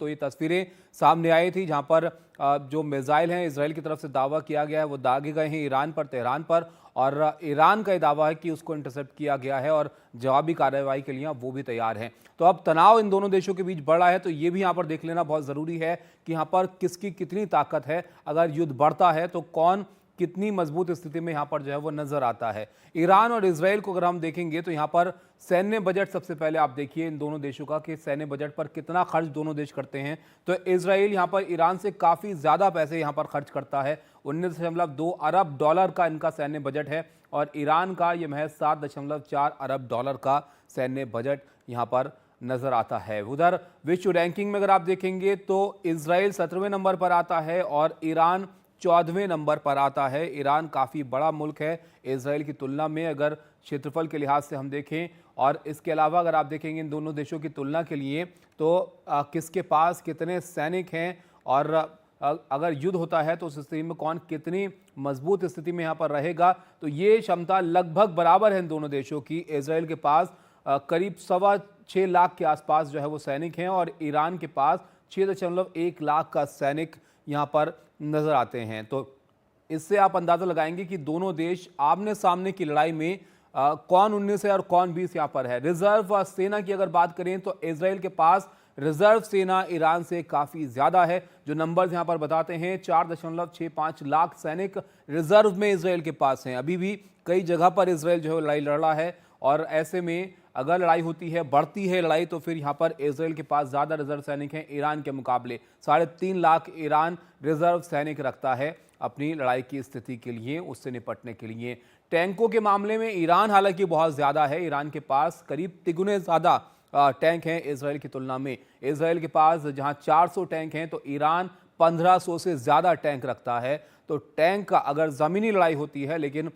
तो ये तस्वीरें सामने आई थी जहां पर जो मिसाइल हैं इजराइल की तरफ से दावा किया गया है वो दागे गए हैं ईरान पर, तेहरान पर, और ईरान का ये दावा है कि उसको इंटरसेप्ट किया गया है और जवाबी कार्रवाई के लिए वो भी तैयार हैं। तो अब तनाव इन दोनों देशों के बीच बढ़ रहा है, तो ये भी यहाँ पर देख लेना बहुत ज़रूरी है कि यहाँ पर किसकी कितनी ताकत है। अगर युद्ध बढ़ता है तो कौन कितनी मजबूत स्थिति में यहाँ पर जो है वो नजर आता है। ईरान और इजराइल को अगर हम देखेंगे तो यहाँ पर सैन्य बजट सबसे पहले आप देखिए इन दोनों देशों का कि सैन्य बजट पर कितना खर्च दोनों देश करते हैं। तो इजराइल यहाँ पर ईरान से काफ़ी ज़्यादा पैसे यहाँ पर खर्च करता है। 19.2 अरब डॉलर का इनका सैन्य बजट है और ईरान का ये महज 7.4 अरब डॉलर का सैन्य बजट यहाँ पर नजर आता है। उधर विश्व रैंकिंग में अगर आप देखेंगे तो इजराइल 17वें नंबर पर आता है और ईरान 14वें नंबर पर आता है। ईरान काफ़ी बड़ा मुल्क है इजराइल की तुलना में अगर क्षेत्रफल के लिहाज से हम देखें, और इसके अलावा अगर आप देखेंगे इन दोनों देशों की तुलना के लिए तो किसके पास कितने सैनिक हैं और अगर युद्ध होता है तो उस स्थिति में कौन कितनी मजबूत स्थिति में यहाँ पर रहेगा, तो ये क्षमता लगभग बराबर है इन दोनों देशों की। इजराइल के पास करीब 6.25 लाख के आसपास जो है वो सैनिक हैं और ईरान के पास 6.1 लाख का सैनिक यहाँ पर नजर आते हैं। तो इससे आप अंदाजा लगाएंगे कि दोनों देश आमने सामने की लड़ाई में कौन 19 है और कौन 20 यहाँ पर है। रिजर्व सेना की अगर बात करें तो इजराइल के पास रिजर्व सेना ईरान से काफी ज्यादा है। जो नंबर्स यहाँ पर बताते हैं 4.65 लाख सैनिक रिजर्व में इजराइल के पास हैं। अभी भी कई जगह पर इजराइल जो है लड़ाई लड़ रहा है और ऐसे में अगर लड़ाई होती है, बढ़ती है लड़ाई, तो फिर यहाँ पर इजराइल के पास ज़्यादा रिजर्व सैनिक हैं ईरान के मुकाबले। 3.5 लाख ईरान रिजर्व सैनिक रखता है अपनी लड़ाई की स्थिति के लिए, उससे निपटने के लिए। टैंकों के मामले में ईरान हालांकि बहुत ज़्यादा है, ईरान के पास करीब तिगुने ज़्यादा टैंक हैं इजराइल की तुलना में। इजराइल के पास जहाँ 400 टैंक हैं तो ईरान 1500 से ज़्यादा टैंक रखता है। तो टैंक का अगर ज़मीनी लड़ाई होती है, लेकिन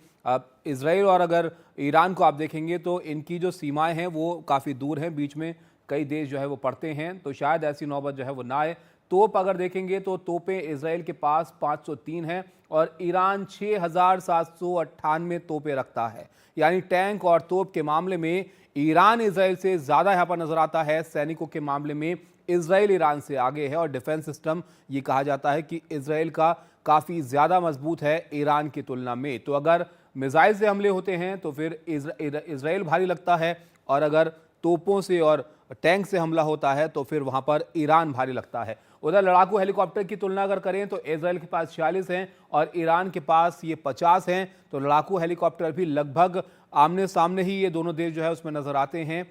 इजराइल और अगर ईरान को आप देखेंगे तो इनकी जो सीमाएं हैं वो काफ़ी दूर हैं, बीच में कई देश जो है वो पड़ते हैं, तो शायद ऐसी नौबत जो है वो ना आए। तोप अगर देखेंगे तो तोपें इजराइल के पास 503 हैं और ईरान 6798 तोपें रखता है। यानी टैंक और तोप के मामले में ईरान इजराइल से ज़्यादा यहाँ पर नजर आता है। सैनिकों के मामले में इजराइल ईरान से आगे है और डिफेंस सिस्टम ये कहा जाता है कि इजराइल का काफ़ी ज़्यादा मजबूत है ईरान की तुलना में। तो अगर मिसाइल से हमले होते हैं तो फिर इजराइल भारी लगता है और अगर तोपों से और टैंक से हमला होता है तो फिर वहां पर ईरान भारी लगता है। उधर लड़ाकू हेलीकॉप्टर की तुलना अगर करें तो इजराइल के पास 46 हैं और ईरान के पास ये 50 हैं। तो लड़ाकू हेलीकॉप्टर भी लगभग आमने सामने ही ये दोनों देश जो है उसमें नजर आते हैं।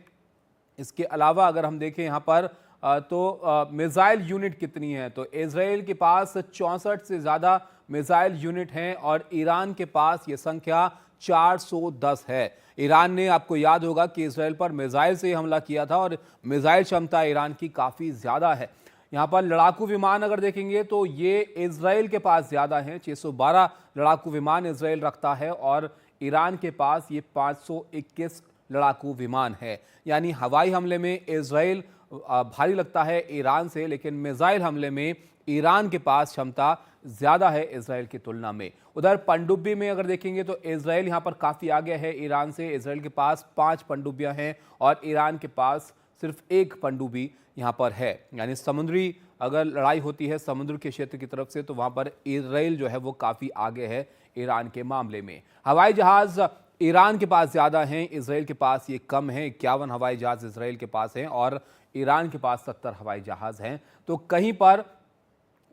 इसके अलावा अगर हम देखें यहाँ पर तो मिसाइल यूनिट कितनी है, तो इजराइल के पास 64 से ज़्यादा मिसाइल यूनिट हैं और ईरान के पास ये संख्या 410 है। ईरान ने, आपको याद होगा कि इजराइल पर मिसाइल से हमला किया था और मिसाइल क्षमता ईरान की काफ़ी ज़्यादा है। यहाँ पर लड़ाकू विमान अगर देखेंगे तो ये इजराइल के पास ज़्यादा हैं, 612 लड़ाकू विमान इजराइल रखता है और ईरान के पास ये 521 लड़ाकू विमान है। यानी हवाई हमले में इजराइल भारी लगता है ईरान से, लेकिन मिसाइल हमले में ईरान के पास क्षमता ज़्यादा है इजराइल की तुलना में। उधर पनडुब्बी में अगर देखेंगे तो इजराइल यहाँ पर काफ़ी आगे है ईरान से। इजराइल के पास 5 पनडुब्बियाँ हैं और ईरान के पास सिर्फ 1 पनडुब्बी यहाँ पर है। यानी समुद्री अगर लड़ाई होती है समुद्र के क्षेत्र की तरफ से तो वहाँ पर इजराइल जो है वो काफ़ी आगे है ईरान के मामले में। हवाई जहाज़ ईरान के पास ज़्यादा हैं, इजराइल के पास ये कम है। 51 हवाई जहाज़ इजराइल के पास हैं और ईरान के पास 70 हवाई जहाज़ हैं। तो कहीं पर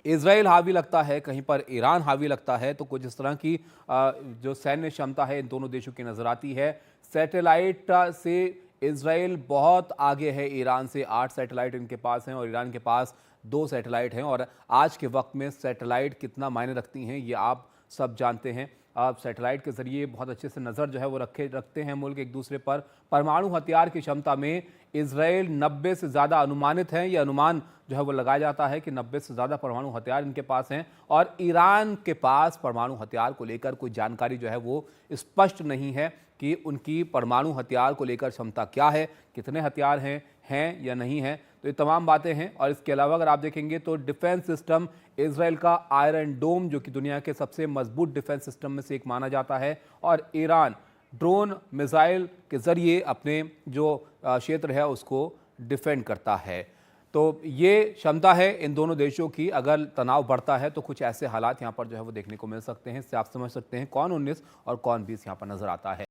इजराइल हावी लगता है, कहीं पर ईरान हावी लगता है। तो कुछ इस तरह की जो सैन्य क्षमता है इन दोनों देशों की नजर आती है। सैटेलाइट से इजराइल बहुत आगे है ईरान से, 8 सैटेलाइट इनके पास हैं और ईरान के पास 2 सैटेलाइट हैं। और आज के वक्त में सैटेलाइट कितना मायने रखती हैं ये आप सब जानते हैं। आप सैटेलाइट के जरिए बहुत अच्छे से नज़र जो है वो रखते हैं मुल्क एक दूसरे पर। परमाणु हथियार की क्षमता में इजराइल 90 से ज़्यादा अनुमानित है, यह अनुमान जो है वो लगाया जाता है कि 90 से ज़्यादा परमाणु हथियार इनके पास हैं। और ईरान के पास परमाणु हथियार को लेकर कोई जानकारी जो है वो स्पष्ट नहीं है कि उनकी परमाणु हथियार को लेकर क्षमता क्या है, कितने हथियार हैं या नहीं हैं। तो ये तमाम बातें हैं। और इसके अलावा अगर आप देखेंगे तो डिफेंस सिस्टम इजराइल का आयरन डोम, जो कि दुनिया के सबसे मजबूत डिफेंस सिस्टम में से एक माना जाता है, और ईरान ड्रोन मिसाइल के जरिए अपने जो क्षेत्र है उसको डिफेंड करता है। तो ये क्षमता है इन दोनों देशों की। अगर तनाव बढ़ता है तो कुछ ऐसे हालात यहाँ पर जो है वो देखने को मिल सकते हैं। इससे आप समझ सकते हैं कौन 19 और कौन 20 यहाँ पर नजर आता है।